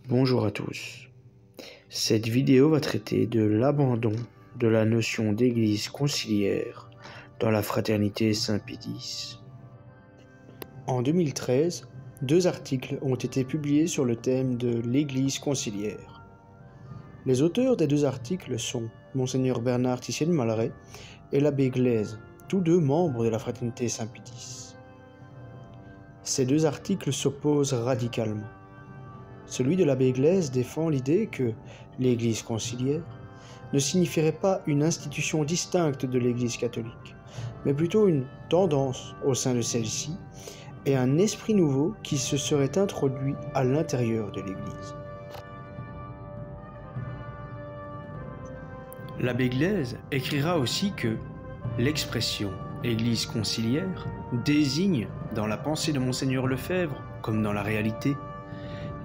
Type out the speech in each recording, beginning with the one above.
Bonjour à tous. Cette vidéo va traiter de l'abandon de la notion d'église conciliaire dans la fraternité Saint-Pédis. En 2013, 2 articles ont été publiés sur le thème de l'église conciliaire. Les auteurs des 2 articles sont Monseigneur Bernard Tissier de Malray et l'abbé Glaise, tous 2 membres de la fraternité Saint-Pédis. Ces 2 articles s'opposent radicalement. Celui de l'abbé Glaise défend l'idée que l'Église conciliaire ne signifierait pas une institution distincte de l'Église catholique, mais plutôt une tendance au sein de celle-ci et un esprit nouveau qui se serait introduit à l'intérieur de l'Église. L'abbé Glaise écrira aussi que l'expression « Église conciliaire » désigne, dans la pensée de Monseigneur Lefebvre, comme dans la réalité,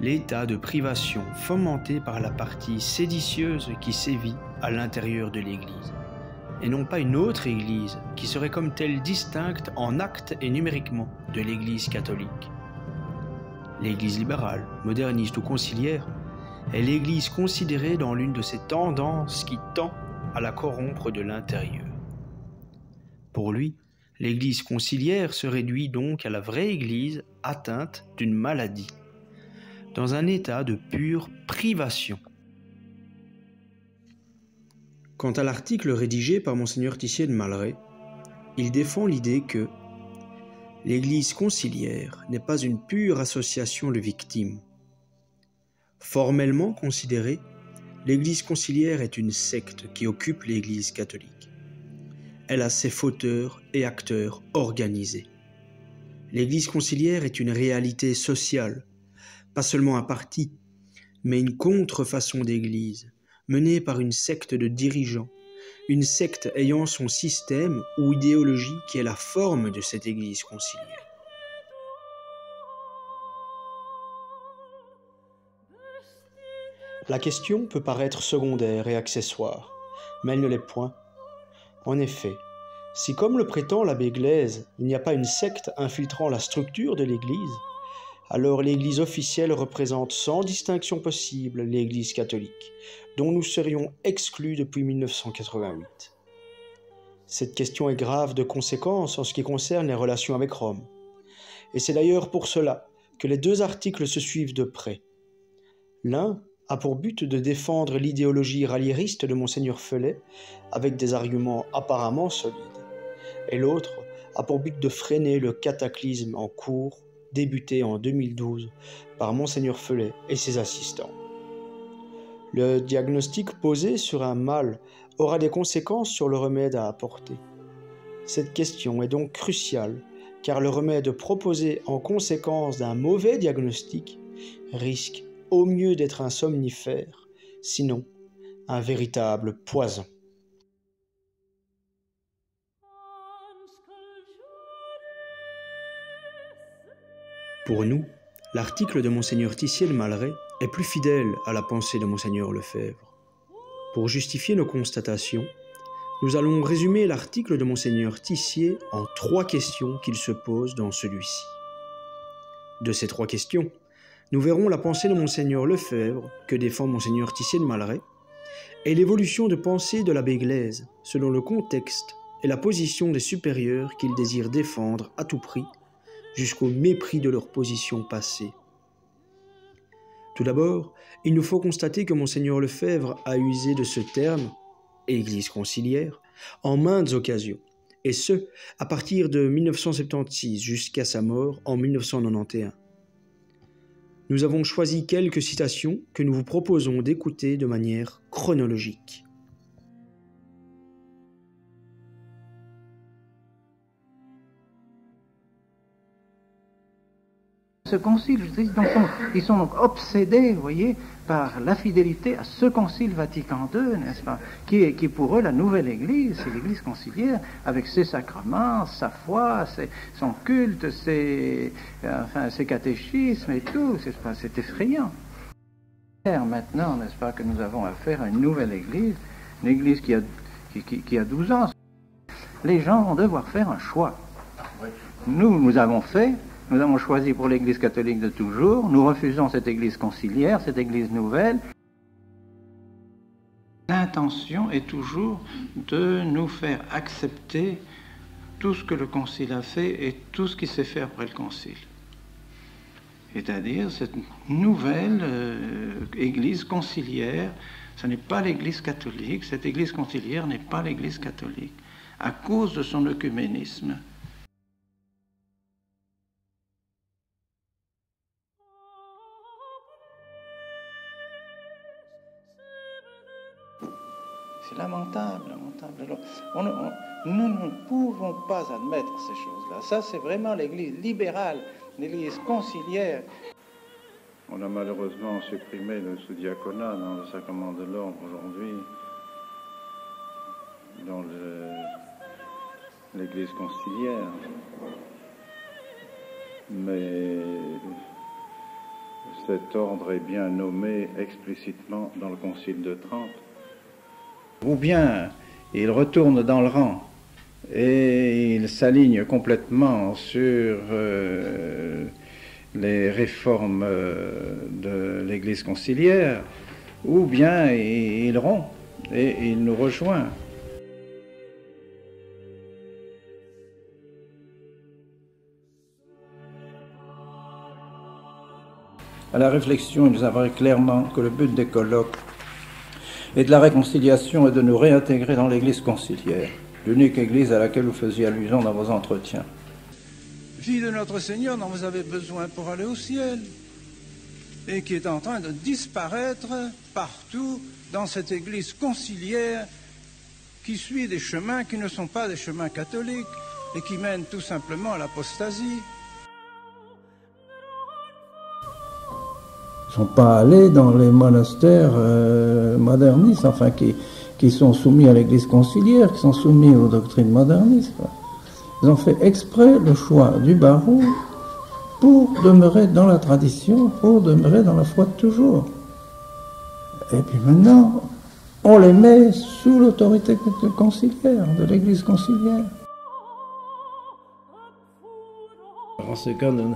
l'état de privation fomenté par la partie séditieuse qui sévit à l'intérieur de l'Église, et non pas une autre Église qui serait comme telle distincte en acte et numériquement de l'Église catholique. L'Église libérale, moderniste ou conciliaire est l'Église considérée dans l'une de ces tendances qui tend à la corrompre de l'intérieur. Pour lui, l'Église conciliaire se réduit donc à la vraie Église atteinte d'une maladie, dans un état de pure privation. Quant à l'article rédigé par Monseigneur Tissier de Malray, il défend l'idée que l'Église conciliaire n'est pas une pure association de victimes. Formellement considérée, l'Église conciliaire est une secte qui occupe l'Église catholique. Elle a ses fauteurs et acteurs organisés. L'Église conciliaire est une réalité sociale, pas seulement un parti, mais une contrefaçon d'église, menée par une secte de dirigeants, une secte ayant son système ou idéologie qui est la forme de cette église conciliaire. La question peut paraître secondaire et accessoire, mais elle ne l'est point. En effet, si comme le prétend l'abbé Glaise, il n'y a pas une secte infiltrant la structure de l'église, alors l'Église officielle représente sans distinction possible l'Église catholique, dont nous serions exclus depuis 1988. Cette question est grave de conséquences en ce qui concerne les relations avec Rome. Et c'est d'ailleurs pour cela que les 2 articles se suivent de près. L'un a pour but de défendre l'idéologie ralliériste de Monseigneur Felay avec des arguments apparemment solides, et l'autre a pour but de freiner le cataclysme en cours débuté en 2012 par Monseigneur Felay et ses assistants. Le diagnostic posé sur un mal aura des conséquences sur le remède à apporter. Cette question est donc cruciale, car le remède proposé en conséquence d'un mauvais diagnostic risque au mieux d'être un somnifère, sinon un véritable poison. Pour nous, l'article de Monseigneur Tissier de Malray est plus fidèle à la pensée de Monseigneur Lefebvre. Pour justifier nos constatations, nous allons résumer l'article de Monseigneur Tissier en 3 questions qu'il se pose dans celui-ci. De ces 3 questions, nous verrons la pensée de Monseigneur Lefebvre, que défend Monseigneur Tissier de Malray, et l'évolution de pensée de l'abbé Glaise, selon le contexte et la position des supérieurs qu'il désire défendre à tout prix, jusqu'au mépris de leur position passée. Tout d'abord, il nous faut constater que Monseigneur Lefebvre a usé de ce terme, Église conciliaire, en maintes occasions, et ce, à partir de 1976 jusqu'à sa mort en 1991. Nous avons choisi quelques citations que nous vous proposons d'écouter de manière chronologique. Ce concile, ils sont donc obsédés, vous voyez, par la fidélité à ce concile Vatican II, n'est-ce pas, qui est pour eux la nouvelle Église, c'est l'Église conciliaire, avec ses sacrements, sa foi, son culte, ses catéchismes et tout, c'est effrayant. Maintenant, n'est-ce pas, que nous avons affaire à une nouvelle Église, une Église qui a 12 ans. Les gens vont devoir faire un choix. Nous avons fait Nous avons choisi pour l'Église catholique de toujours, nous refusons cette Église conciliaire, cette Église nouvelle. L'intention est toujours de nous faire accepter tout ce que le Concile a fait et tout ce qui s'est fait après le Concile. C'est-à-dire cette nouvelle Église conciliaire, ce n'est pas l'Église catholique, cette Église conciliaire n'est pas l'Église catholique, à cause de son œcuménisme. C'est lamentable, lamentable. Nous ne pouvons pas admettre ces choses-là. Ça, c'est vraiment l'Église libérale, l'Église conciliaire. On a malheureusement supprimé le sous-diaconat dans le sacrement de l'ordre aujourd'hui, dans l'Église conciliaire. Mais cet ordre est bien nommé explicitement dans le Concile de Trente. Ou bien il retourne dans le rang et il s'aligne complètement sur les réformes de l'Église conciliaire, ou bien il rompt et il nous rejoint. À la réflexion, il nous apparaît clairement que le but des colloques et de la réconciliation est de nous réintégrer dans l'Église conciliaire, l'unique Église à laquelle vous faisiez allusion dans vos entretiens. Fille de notre Seigneur dont vous avez besoin pour aller au ciel, et qui est en train de disparaître partout dans cette Église conciliaire qui suit des chemins qui ne sont pas des chemins catholiques et qui mènent tout simplement à l'apostasie. Ils ne sont pas allés dans les monastères modernistes, enfin qui sont soumis à l'Église conciliaire, qui sont soumis aux doctrines modernistes. Ils ont fait exprès le choix du barreau pour demeurer dans la tradition, pour demeurer dans la foi de toujours. Et puis maintenant, on les met sous l'autorité conciliaire, de l'Église conciliaire. En ce cas, nous ne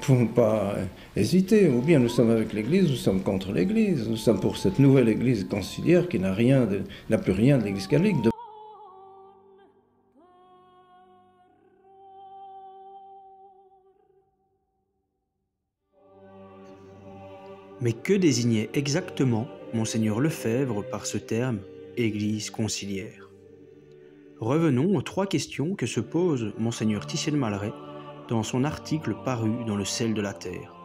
pouvons pas hésiter. Ou bien nous sommes avec l'Église, nous sommes contre l'Église. Nous sommes pour cette nouvelle Église conciliaire qui n'a plus rien de l'Église catholique. Mais que désignait exactement Monseigneur Lefebvre par ce terme « Église conciliaire » ? Revenons aux 3 questions que se pose Monseigneur Tissel-Maleret dans son article paru dans Le sel de la terre.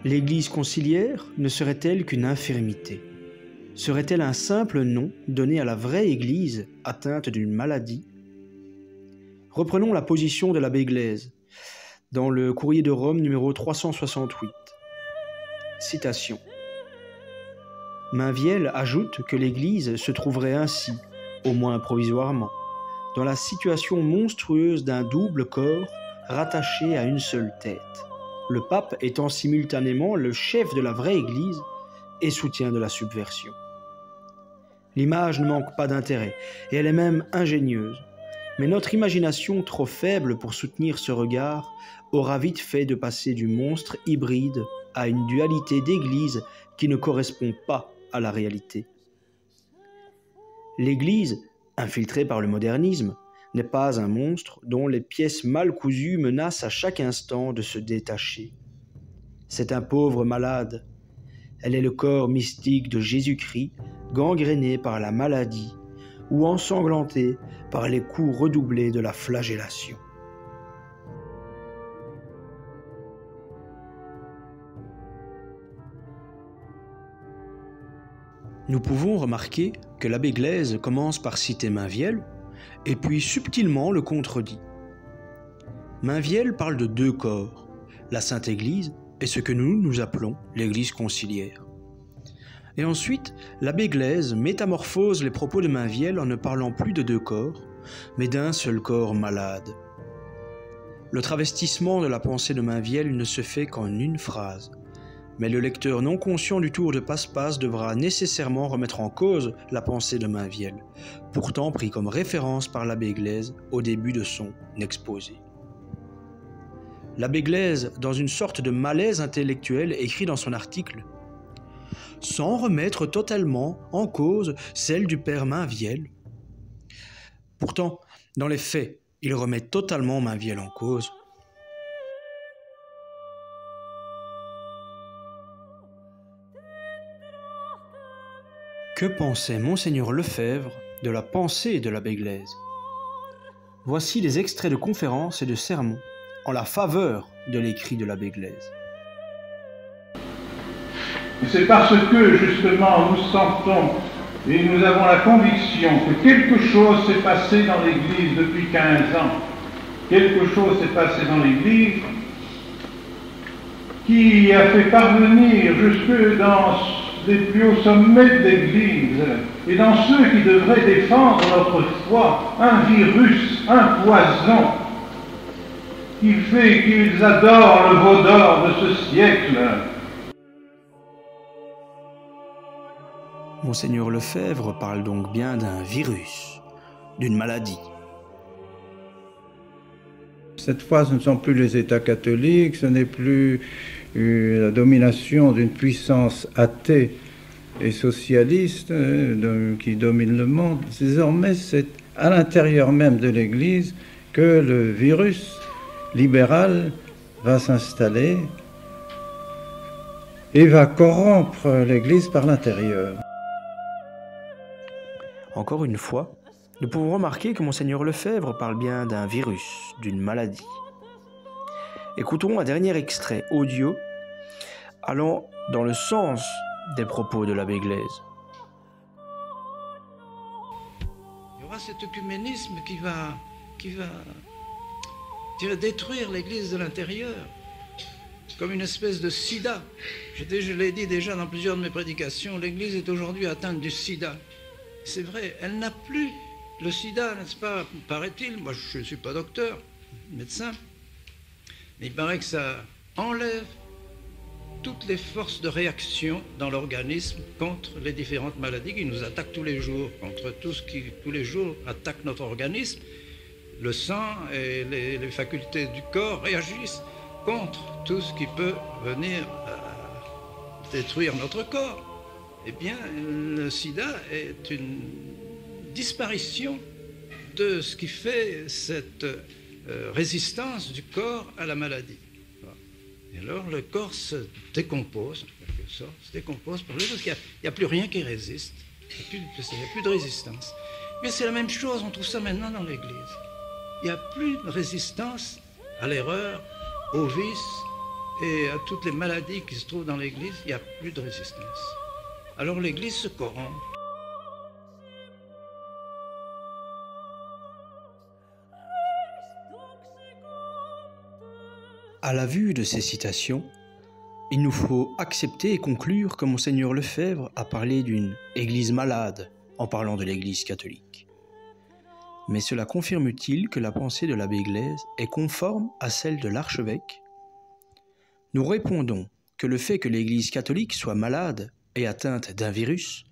L'Église conciliaire ne serait-elle qu'une infirmité? Serait-elle un simple nom donné à la vraie Église atteinte d'une maladie? Reprenons la position de l'abbé Glaise dans le Courrier de Rome numéro 368. Citation. Mainvielle ajoute que l'Église se trouverait ainsi, au moins provisoirement, dans la situation monstrueuse d'un double corps rattaché à une seule tête, le pape étant simultanément le chef de la vraie Église et soutien de la subversion. L'image ne manque pas d'intérêt, et elle est même ingénieuse. Mais notre imagination trop faible pour soutenir ce regard aura vite fait de passer du monstre hybride à une dualité d'église qui ne correspond pas à la réalité. L'Église, infiltrée par le modernisme, n'est pas un monstre dont les pièces mal cousues menacent à chaque instant de se détacher. C'est un pauvre malade. Elle est le corps mystique de Jésus-Christ, gangréné par la maladie ou ensanglanté par les coups redoublés de la flagellation. Nous pouvons remarquer que l'abbé Glaise commence par citer Mainvielle, et puis subtilement le contredit. Mainvielle parle de 2 corps, la Sainte Église et ce que nous appelons l'Église conciliaire. Et ensuite, l'abbé Glaise métamorphose les propos de Mainvielle en ne parlant plus de 2 corps, mais d'un seul corps malade. Le travestissement de la pensée de Mainvielle ne se fait qu'en une phrase. Mais le lecteur non conscient du tour de passe-passe devra nécessairement remettre en cause la pensée de Mainviel, pourtant pris comme référence par l'abbé Glaise au début de son exposé. L'abbé Glaise, dans une sorte de malaise intellectuel, écrit dans son article « Sans remettre totalement en cause celle du père Mainviel ». Pourtant, dans les faits, il remet totalement Mainviel en cause. Que pensait Monseigneur Lefebvre de la pensée de l'abbé Glaise? Voici des extraits de conférences et de sermons en la faveur de l'écrit de l'abbé Glaise. C'est parce que, justement, nous sentons et nous avons la conviction que quelque chose s'est passé dans l'Église depuis 15 ans. Quelque chose s'est passé dans l'Église qui a fait parvenir jusque dans les plus hauts sommets de l'Église et dans ceux qui devraient défendre notre foi, un virus, un poison qui fait qu'ils adorent le veau d'or de ce siècle. Monseigneur Lefebvre parle donc bien d'un virus, d'une maladie. Cette fois, ce ne sont plus les États catholiques, ce n'est plus la domination d'une puissance athée et socialiste qui domine le monde. Désormais, c'est à l'intérieur même de l'Église que le virus libéral va s'installer et va corrompre l'Église par l'intérieur. Encore une fois, nous pouvons remarquer que Monseigneur Lefebvre parle bien d'un virus, d'une maladie. Écoutons un dernier extrait audio allant dans le sens des propos de l'abbé Glaise. Il y aura cet œcuménisme qui va détruire l'Église de l'intérieur, comme une espèce de sida. Je l'ai dit déjà dans plusieurs de mes prédications, l'Église est aujourd'hui atteinte du sida. C'est vrai, elle n'a plus le sida, n'est-ce pas, paraît-il. Moi, je ne suis pas docteur, médecin, mais il paraît que ça enlève toutes les forces de réaction dans l'organisme contre les différentes maladies qui nous attaquent tous les jours, contre tout ce qui, tous les jours, attaque notre organisme. Le sang et les facultés du corps réagissent contre tout ce qui peut venir détruire notre corps. Eh bien, le sida est une disparition de ce qui fait cette résistance du corps à la maladie. Et alors, le corps se décompose, en quelque sorte, se décompose parce qu'il n'y a plus rien qui résiste. Il n'y a plus de résistance. Mais c'est la même chose, on trouve ça maintenant dans l'Église. Il n'y a plus de résistance à l'erreur, au vice et à toutes les maladies qui se trouvent dans l'Église. Il n'y a plus de résistance. Alors l'Église se corrompt. À la vue de ces citations, il nous faut accepter et conclure que Monseigneur Lefebvre a parlé d'une Église malade en parlant de l'Église catholique. Mais cela confirme-t-il que la pensée de l'abbé Glaise est conforme à celle de l'archevêque? Nous répondons que le fait que l'Église catholique soit malade et atteinte d'un virus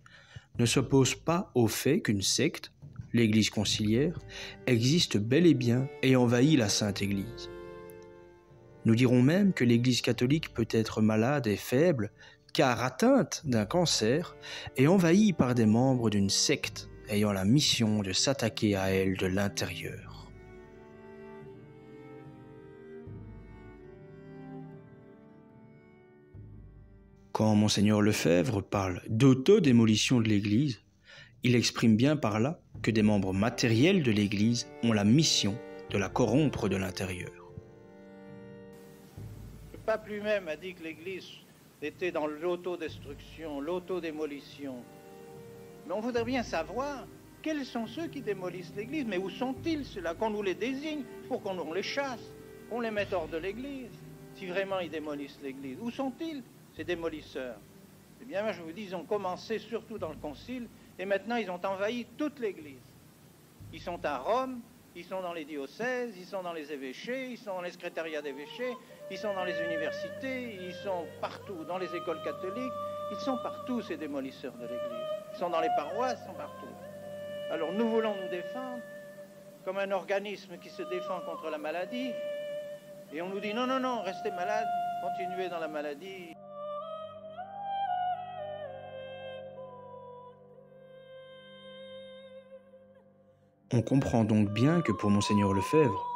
ne s'oppose pas au fait qu'une secte, l'Église conciliaire, existe bel et bien et envahit la Sainte Église. Nous dirons même que l'Église catholique peut être malade et faible, car atteinte d'un cancer et envahie par des membres d'une secte ayant la mission de s'attaquer à elle de l'intérieur. Quand Monseigneur Lefebvre parle d'autodémolition de l'Église, il exprime bien par là que des membres matériels de l'Église ont la mission de la corrompre de l'intérieur. Le pape lui-même a dit que l'Église était dans l'autodestruction, l'autodémolition. Mais on voudrait bien savoir quels sont ceux qui démolissent l'Église. Mais où sont-ils, ceux-là, qu'on nous les désigne pour qu'on les chasse, qu'on les mette hors de l'Église, si vraiment ils démolissent l'Église. Où sont-ils, ces démolisseurs? Eh bien, moi, je vous dis, ils ont commencé surtout dans le Concile, et maintenant, ils ont envahi toute l'Église. Ils sont à Rome, Ils sont dans les diocèses, ils sont dans les évêchés, ils sont dans les secrétariats d'évêchés, ils sont dans les universités, ils sont partout, dans les écoles catholiques. Ils sont partout, ces démolisseurs de l'Église. Ils sont dans les paroisses, ils sont partout. Alors nous voulons nous défendre comme un organisme qui se défend contre la maladie. Et on nous dit non, non, non, restez malade, continuez dans la maladie. On comprend donc bien que pour Monseigneur Lefebvre,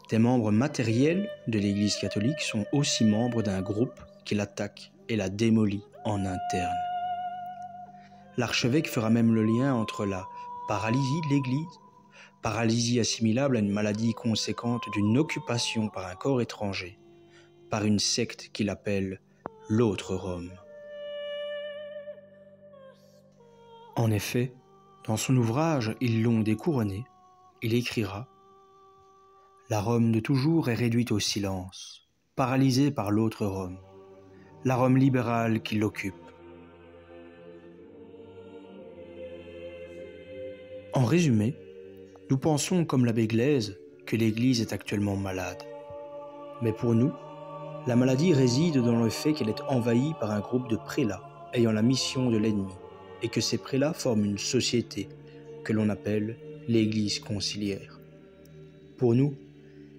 des membres matériels de l'Église catholique sont aussi membres d'un groupe qui l'attaque et la démolit en interne. L'archevêque fera même le lien entre la paralysie de l'Église, paralysie assimilable à une maladie conséquente d'une occupation par un corps étranger, par une secte qu'il appelle l'autre Rome. En effet, dans son ouvrage « Ils l'ont découronné », il écrira « La Rome de toujours est réduite au silence, paralysée par l'autre Rome, la Rome libérale qui l'occupe. » En résumé, nous pensons comme l'abbé Glaise que l'Église est actuellement malade. Mais pour nous, la maladie réside dans le fait qu'elle est envahie par un groupe de prélats ayant la mission de l'ennemi, et que ces prélats forment une société que l'on appelle l'Église conciliaire. Pour nous,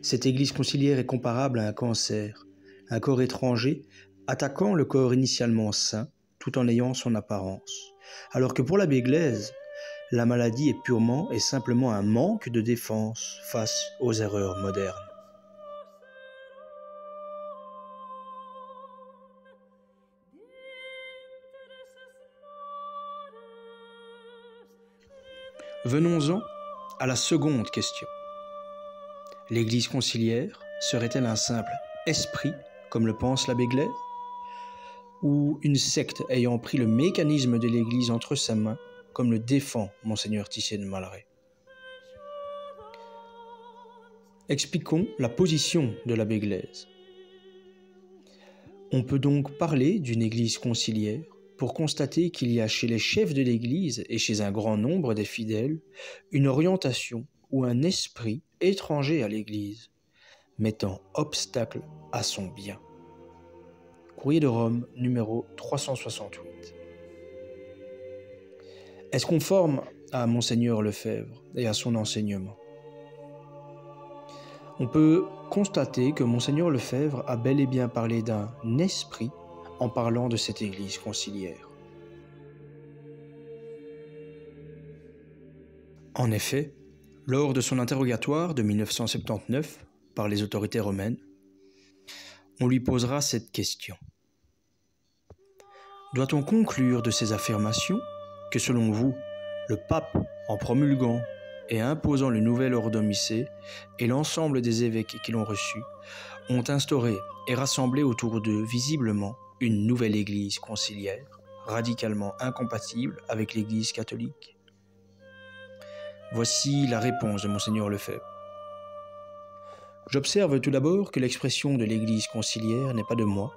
cette Église conciliaire est comparable à un cancer, un corps étranger attaquant le corps initialement sain tout en ayant son apparence, alors que pour l'abbé Glaise, la maladie est purement et simplement un manque de défense face aux erreurs modernes. Venons-en à la seconde question. L'Église conciliaire serait-elle un simple esprit, comme le pense l'abbé Glaise, ou une secte ayant pris le mécanisme de l'Église entre sa main, comme le défend Monseigneur Tissé de Malaret? Expliquons la position de l'abbé Glaise. On peut donc parler d'une Église conciliaire pour constater qu'il y a chez les chefs de l'Église et chez un grand nombre des fidèles une orientation ou un esprit étranger à l'Église, mettant obstacle à son bien. Courrier de Rome, numéro 368. Est-ce conforme à Monseigneur Lefebvre et à son enseignement? On peut constater que Monseigneur Lefebvre a bel et bien parlé d'un esprit en parlant de cette Église conciliaire. En effet, lors de son interrogatoire de 1979 par les autorités romaines, on lui posera cette question. Doit-on conclure de ces affirmations que, selon vous, le pape, en promulguant et imposant le nouvel ordre domicé et l'ensemble des évêques qui l'ont reçu, ont instauré et rassemblé autour d'eux visiblement une nouvelle Église conciliaire, radicalement incompatible avec l'Église catholique? Voici la réponse de Monseigneur Lefebvre. J'observe tout d'abord que l'expression de l'Église conciliaire n'est pas de moi,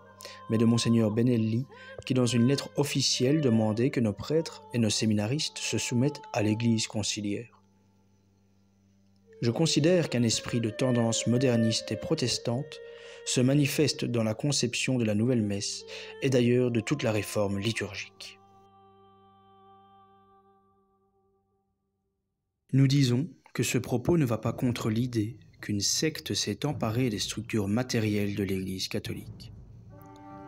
mais de Monseigneur Benelli, qui dans une lettre officielle demandait que nos prêtres et nos séminaristes se soumettent à l'Église conciliaire. Je considère qu'un esprit de tendance moderniste et protestante se manifeste dans la conception de la nouvelle messe et d'ailleurs de toute la réforme liturgique. Nous disons que ce propos ne va pas contre l'idée qu'une secte s'est emparée des structures matérielles de l'Église catholique.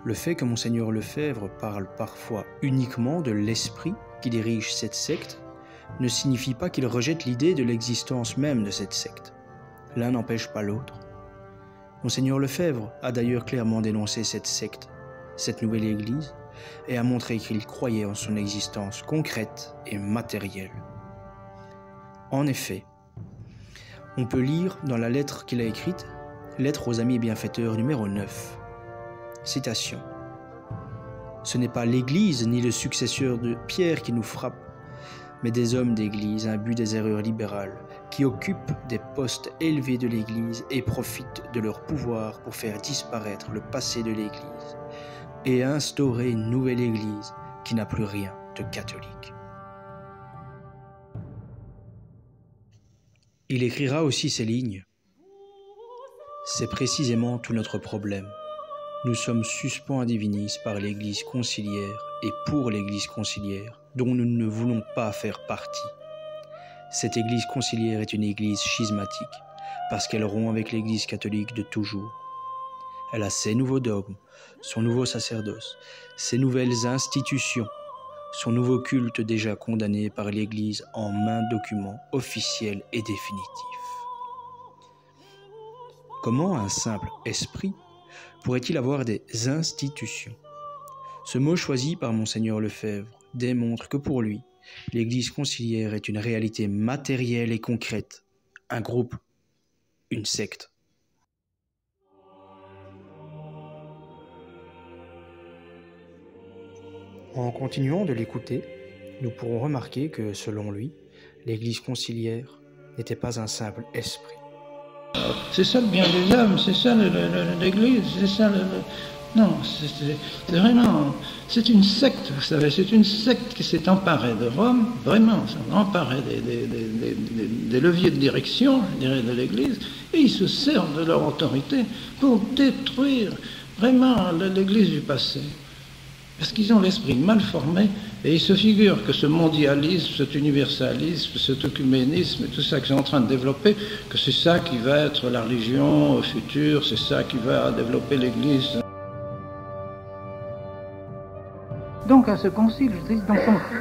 Le fait que Monseigneur Lefebvre parle parfois uniquement de l'esprit qui dirige cette secte ne signifie pas qu'il rejette l'idée de l'existence même de cette secte. L'un n'empêche pas l'autre. Monseigneur Lefebvre a d'ailleurs clairement dénoncé cette secte, cette nouvelle Église, et a montré qu'il croyait en son existence concrète et matérielle. En effet, on peut lire dans la lettre qu'il a écrite, Lettre aux Amis Bienfaiteurs numéro 9, citation. « Ce n'est pas l'Église ni le successeur de Pierre qui nous frappe, mais des hommes d'Église imbus des erreurs libérales, qui occupent des postes élevés de l'Église et profitent de leur pouvoir pour faire disparaître le passé de l'Église et instaurer une nouvelle Église qui n'a plus rien de catholique. » Il écrira aussi ces lignes. C'est précisément tout notre problème. Nous sommes suspens à divinis par l'Église conciliaire et pour l'Église conciliaire, dont nous ne voulons pas faire partie. Cette Église conciliaire est une Église schismatique, parce qu'elle rompt avec l'Église catholique de toujours. Elle a ses nouveaux dogmes, son nouveau sacerdoce, ses nouvelles institutions, son nouveau culte déjà condamné par l'Église en maints documents officiels et définitifs. Comment un simple esprit pourrait-il avoir des institutions? Ce mot choisi par Monseigneur Lefebvre démontre que pour lui, l'Église conciliaire est une réalité matérielle et concrète, un groupe, une secte. En continuant de l'écouter, nous pourrons remarquer que, selon lui, l'Église conciliaire n'était pas un simple esprit. C'est ça le bien des hommes, c'est ça l'Église, c'est ça le... Non, c'est vraiment... C'est une secte, vous savez, c'est une secte qui s'est emparée de Rome, vraiment, s'est emparée des leviers de direction, je dirais, de l'Église, et ils se servent de leur autorité pour détruire vraiment l'Église du passé. Parce qu'ils ont l'esprit mal formé et ils se figurent que ce mondialisme, cet universalisme, cet œcuménisme et tout ça qu'ils sont en train de développer, que c'est ça qui va être la religion future, c'est ça qui va développer l'Église. Donc à ce concile,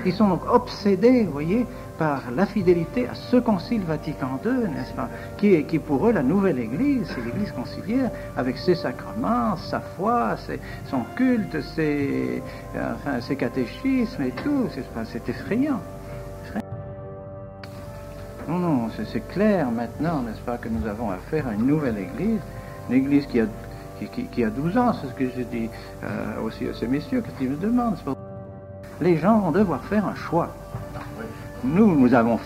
ils sont donc obsédés, vous voyez, par la fidélité à ce concile Vatican II, n'est-ce pas, qui est pour eux la nouvelle Église, c'est l'Église conciliaire, avec ses sacrements, sa foi, son culte, ses catéchismes et tout, c'est effrayant. Non, c'est clair maintenant, n'est-ce pas, que nous avons affaire à une nouvelle Église, une Église qui a 12 ans, c'est ce que j'ai dit aussi à ces messieurs quand ils me demandent. Les gens vont devoir faire un choix. Nous avons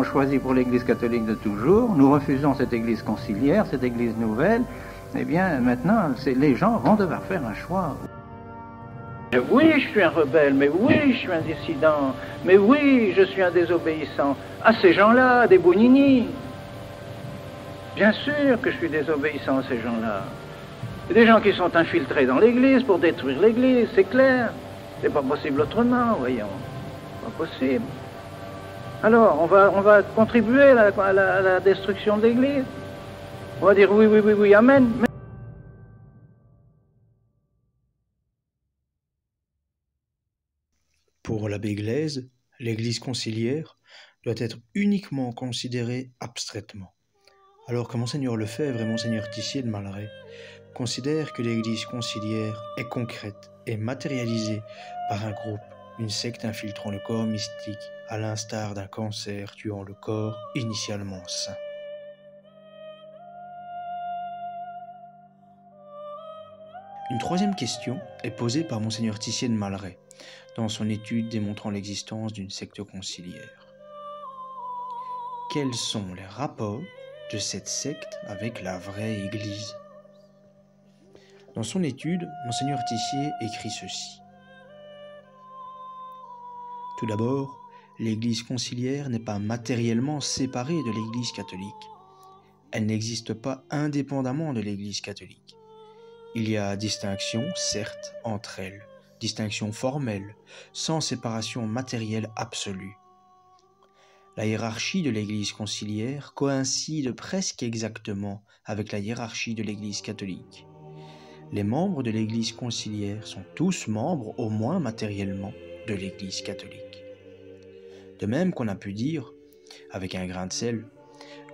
choisi pour l'Église catholique de toujours, nous refusons cette Église conciliaire, cette Église nouvelle. Eh bien, maintenant, les gens vont devoir faire un choix. Oui, je suis un rebelle, mais oui, je suis un dissident, mais oui, je suis un désobéissant. À ces gens-là, des bounini. Bien sûr que je suis désobéissant à ces gens-là. Des gens qui sont infiltrés dans l'Église pour détruire l'Église, c'est clair. C'est pas possible autrement, voyons. Pas possible. Alors, on va contribuer à la destruction de l'Église. On va dire oui, amen. Pour l'abbé Glaise, l'Église conciliaire doit être uniquement considérée abstraitement, alors que Monseigneur Lefebvre et Monseigneur Tissier de Malaret considèrent que l'Église conciliaire est concrète et matérialisée par un groupe, une secte infiltrant le corps mystique, à l'instar d'un cancer tuant le corps initialement sain. Une troisième question est posée par Monseigneur Tissier de Malaret dans son étude démontrant l'existence d'une secte conciliaire. Quels sont les rapports de cette secte avec la vraie Église? Dans son étude, Monseigneur Tissier écrit ceci. Tout d'abord, l'Église conciliaire n'est pas matériellement séparée de l'Église catholique. Elle n'existe pas indépendamment de l'Église catholique. Il y a distinction, certes, entre elles, distinction formelle, sans séparation matérielle absolue. La hiérarchie de l'Église conciliaire coïncide presque exactement avec la hiérarchie de l'Église catholique. Les membres de l'Église conciliaire sont tous membres, au moins matériellement, de l'Église catholique. De même qu'on a pu dire, avec un grain de sel,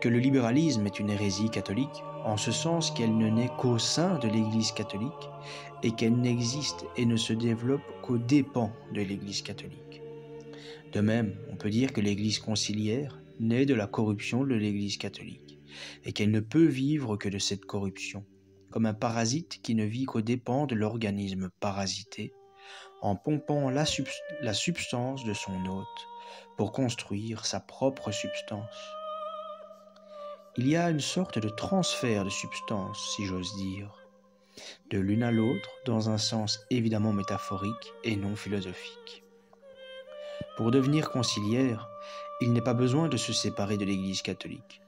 que le libéralisme est une hérésie catholique, en ce sens qu'elle ne naît qu'au sein de l'Église catholique et qu'elle n'existe et ne se développe qu'aux dépens de l'Église catholique. De même, on peut dire que l'Église conciliaire naît de la corruption de l'Église catholique et qu'elle ne peut vivre que de cette corruption, comme un parasite qui ne vit qu'aux dépens de l'organisme parasité, en pompant la substance de son hôte pour construire sa propre substance. Il y a une sorte de transfert de substance, si j'ose dire, de l'une à l'autre dans un sens évidemment métaphorique et non philosophique. Pour devenir conciliaire, Il n'est pas besoin de se séparer de l'Église catholique.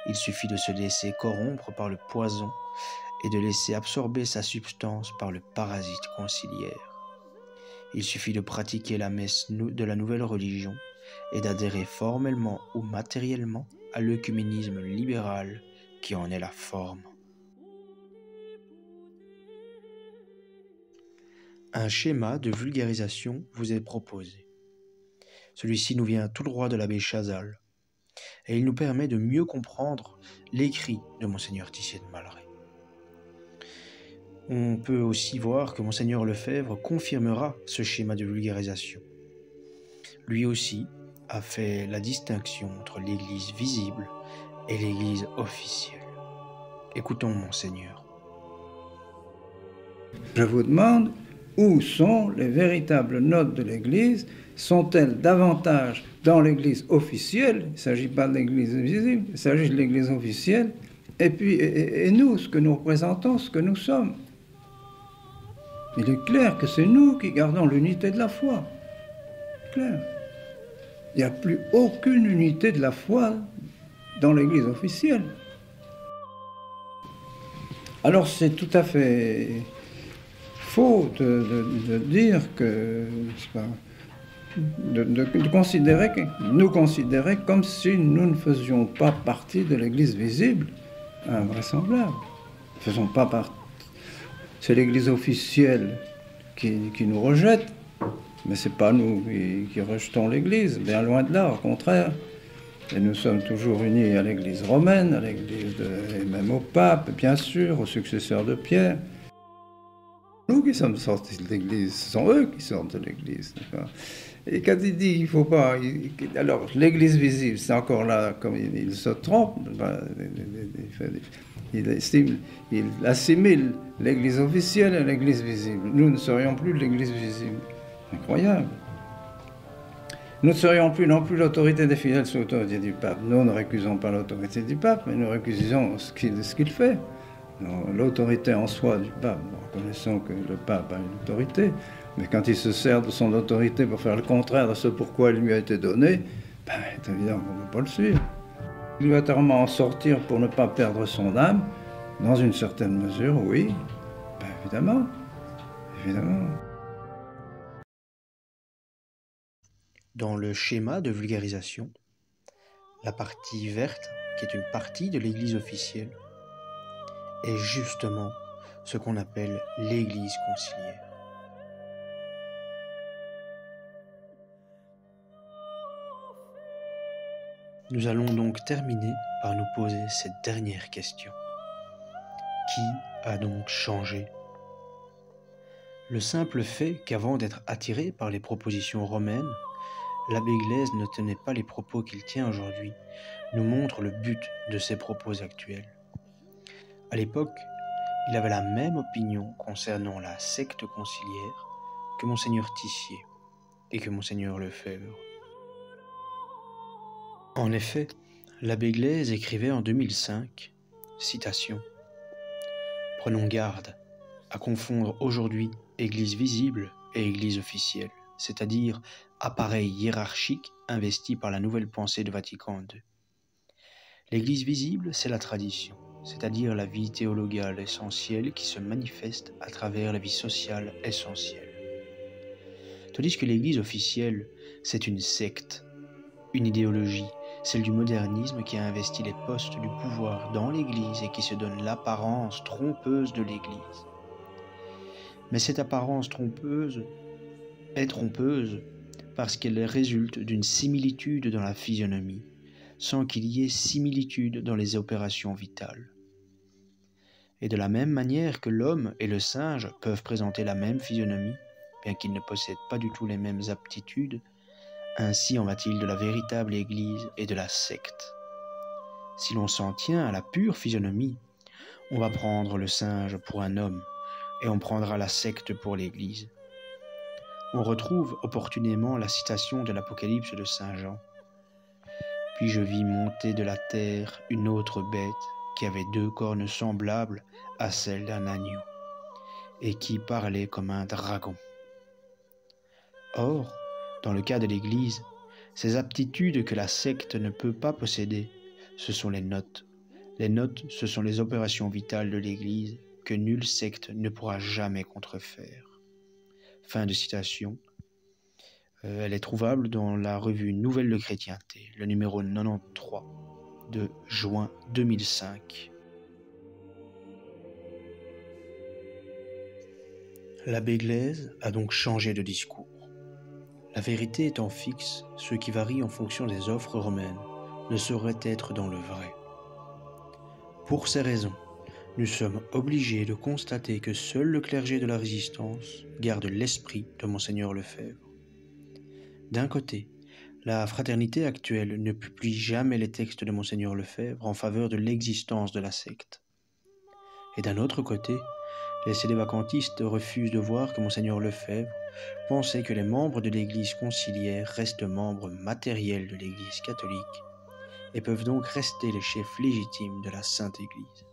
Il suffit de se laisser corrompre par le poison et de laisser absorber sa substance par le parasite conciliaire. Il suffit de pratiquer la messe de la nouvelle religion et d'adhérer formellement ou matériellement à l'œcuménisme libéral qui en est la forme. Un schéma de vulgarisation vous est proposé. Celui-ci nous vient tout droit de l'abbé Chazal, et il nous permet de mieux comprendre l'écrit de Monseigneur Tissier de Malaret. On peut aussi voir que Monseigneur Lefebvre confirmera ce schéma de vulgarisation. Lui aussi a fait la distinction entre l'Église visible et l'Église officielle. Écoutons Monseigneur. Je vous demande, où sont les véritables notes de l'Église? Sont-elles davantage dans l'Église officielle? Il ne s'agit pas de l'Église visible, il s'agit de l'Église officielle. Et puis, et nous, ce que nous représentons, ce que nous sommes. Il est clair que c'est nous qui gardons l'unité de la foi. Clair. Il n'y a plus aucune unité de la foi dans l'Église officielle. Alors c'est tout à fait faux de dire que... de considérer nous considérer comme si nous ne faisions pas partie de l'Église visible. Invraisemblable. Nous ne faisons pas partie. C'est l'Église officielle qui nous rejette, mais ce n'est pas nous qui rejetons l'Église, bien loin de là, au contraire. Et nous sommes toujours unis à l'Église romaine, à l'Église et même au pape, bien sûr, aux successeurs de Pierre. Nous qui sommes sortis de l'Église, ce sont eux qui sortent de l'Église. Et quand il dit il ne faut pas... Alors, l'Église visible, c'est encore là, comme il se trompe, il assimile l'Église officielle à l'Église visible. Nous ne serions plus de l'Église visible. Incroyable. Nous ne serions plus non plus l'autorité des fidèles sous l'autorité du pape. Nous ne récusons pas l'autorité du pape, mais nous récusons ce qu'il fait. L'autorité en soi du pape, nous reconnaissons que le pape a une autorité, mais quand il se sert de son autorité pour faire le contraire de ce pourquoi il lui a été donné, c'est évident qu'on ne peut pas le suivre. Obligatoirement en sortir pour ne pas perdre son âme, dans une certaine mesure, oui, évidemment, évidemment. Dans le schéma de vulgarisation, la partie verte, qui est une partie de l'Église officielle, est justement ce qu'on appelle l'Église conciliaire. Nous allons donc terminer par nous poser cette dernière question. Qui a donc changé? Le simple fait qu'avant d'être attiré par les propositions romaines, l'abbé Glaise ne tenait pas les propos qu'il tient aujourd'hui, nous montre le but de ses propos actuels. À l'époque, il avait la même opinion concernant la secte conciliaire que Monseigneur Tissier et que Monseigneur Lefebvre. En effet, l'abbé Glaise écrivait en 2005, citation, « Prenons garde à confondre aujourd'hui Église visible et Église officielle, c'est-à-dire appareil hiérarchique investi par la nouvelle pensée de Vatican II. L'Église visible, c'est la tradition, c'est-à-dire la vie théologale essentielle qui se manifeste à travers la vie sociale essentielle. Tandis que l'Église officielle, c'est une secte, une idéologie, celle du modernisme qui a investi les postes du pouvoir dans l'Église et qui se donne l'apparence trompeuse de l'Église. Mais cette apparence trompeuse est trompeuse parce qu'elle résulte d'une similitude dans la physionomie, sans qu'il y ait similitude dans les opérations vitales. Et de la même manière que l'homme et le singe peuvent présenter la même physionomie, bien qu'ils ne possèdent pas du tout les mêmes aptitudes, ainsi en va-t-il de la véritable Église et de la secte. Si l'on s'en tient à la pure physionomie, on va prendre le singe pour un homme, et on prendra la secte pour l'Église. On retrouve opportunément la citation de l'Apocalypse de Saint Jean. « Puis je vis monter de la terre une autre bête qui avait 2 cornes semblables à celles d'un agneau, et qui parlait comme un dragon. » Or, dans le cas de l'Église, Ces aptitudes que la secte ne peut pas posséder, ce sont les notes. Les notes, ce sont les opérations vitales de l'Église que nulle secte ne pourra jamais contrefaire. » Fin de citation. Elle est trouvable dans la revue Nouvelles de Chrétienté, le numéro 93 de juin 2005. L'abbé Glaise a donc changé de discours. La vérité étant fixe, ce qui varie en fonction des offres romaines ne saurait être dans le vrai. Pour ces raisons, nous sommes obligés de constater que seul le clergé de la Résistance garde l'esprit de Monseigneur Lefebvre. D'un côté, la fraternité actuelle ne publie jamais les textes de Monseigneur Lefebvre en faveur de l'existence de la secte. Et d'un autre côté, les célébacantistes refusent de voir que Monseigneur Lefebvre pensait que les membres de l'Église conciliaire restent membres matériels de l'Église catholique et peuvent donc rester les chefs légitimes de la Sainte Église.